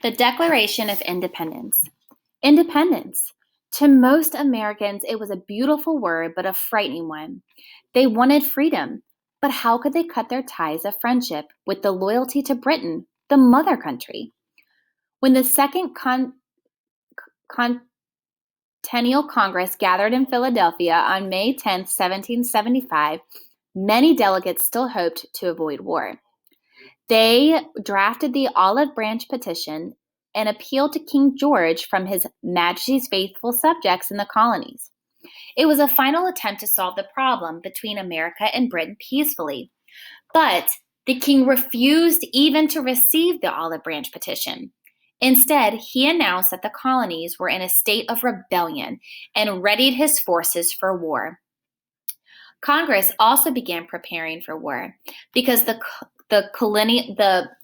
The Declaration of Independence. Independence. To most Americans, it was a beautiful word, but a frightening one. They wanted freedom, but how could they cut their ties of friendship with the loyalty to Britain, the mother country? When the Second Continental Congress gathered in Philadelphia on May 10, 1775, many delegates still hoped to avoid war. They drafted the Olive Branch Petition and appealed to King George from His Majesty's faithful subjects in the colonies. It was a final attempt to solve the problem between America and Britain peacefully, but the king refused even to receive the Olive Branch Petition. Instead, he announced that the colonies were in a state of rebellion and readied his forces for war. Congress also began preparing for war because the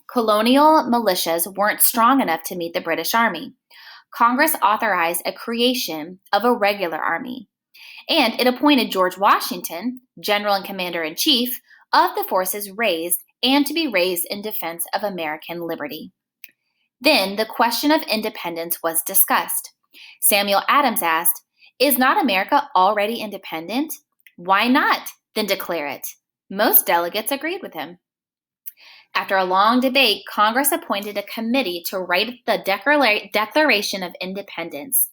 colonial militias weren't strong enough to meet the British Army. Congress authorized a creation of a regular army, and it appointed George Washington, General and Commander-in-Chief, of the forces raised and to be raised in defense of American liberty. Then the question of independence was discussed. Samuel Adams asked, "Is not America already independent? Why not then declare it?" Most delegates agreed with him. After a long debate, Congress appointed a committee to write the Declaration of Independence.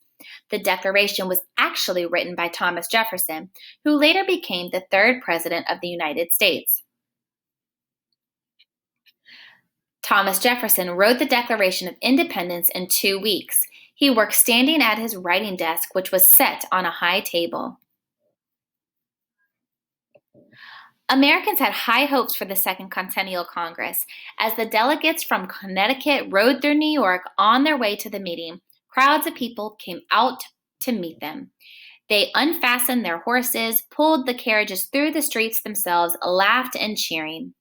The Declaration was actually written by Thomas Jefferson, who later became the third President of the United States. Thomas Jefferson wrote the Declaration of Independence in 2 weeks. He worked standing at his writing desk, which was set on a high table. Americans had high hopes for the Second Continental Congress. As the delegates from Connecticut rode through New York on their way to the meeting, crowds of people came out to meet them. They unfastened their horses, pulled the carriages through the streets themselves, laughed and cheering.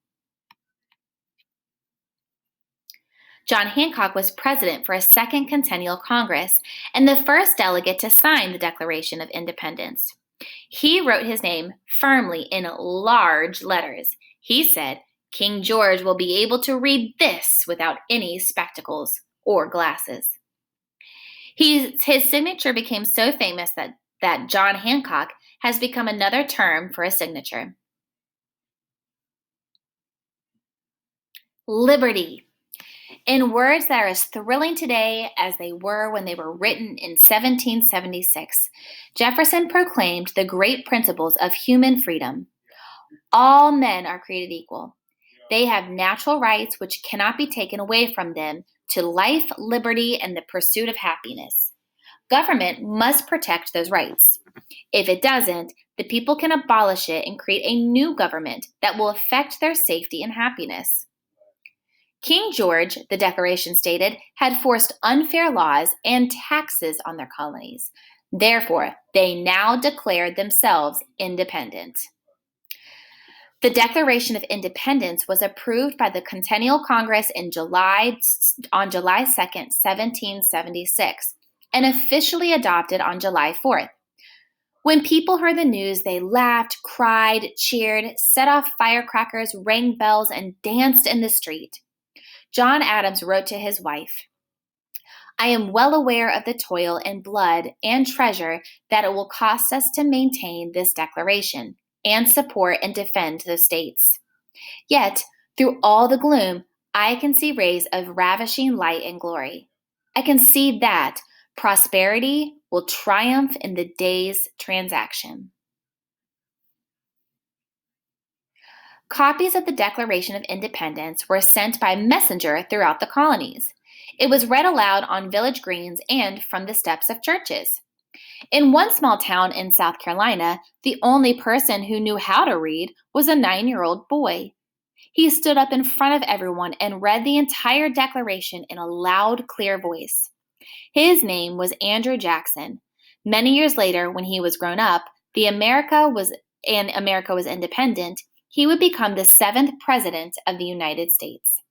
John Hancock was president for a Second Continental Congress and the first delegate to sign the Declaration of Independence. He wrote his name firmly in large letters. He said, "King George will be able to read this without any spectacles or glasses." His signature became so famous that John Hancock has become another term for a signature. Liberty. In words that are as thrilling today as they were when they were written in 1776, Jefferson proclaimed the great principles of human freedom. All men are created equal. They have natural rights which cannot be taken away from them to life, liberty, and the pursuit of happiness. Government must protect those rights. If it doesn't, the people can abolish it and create a new government that will affect their safety and happiness. King George, the Declaration stated, had forced unfair laws and taxes on their colonies. Therefore, they now declared themselves independent. The Declaration of Independence was approved by the Continental Congress on July 2nd, 1776, and officially adopted on July 4th. When people heard the news, they laughed, cried, cheered, set off firecrackers, rang bells, and danced in the street. John Adams wrote to his wife, "I am well aware of the toil and blood and treasure that it will cost us to maintain this declaration and support and defend the states. Yet, through all the gloom, I can see rays of ravishing light and glory. I can see that prosperity will triumph in the day's transaction." Copies of the Declaration of Independence were sent by messenger throughout the colonies. It was read aloud on village greens and from the steps of churches. In one small town in South Carolina, the only person who knew how to read was a 9-year-old boy. He stood up in front of everyone and read the entire Declaration in a loud, clear voice. His name was Andrew Jackson. Many years later, when he was grown up, America was independent, he would become the 7th President of the United States.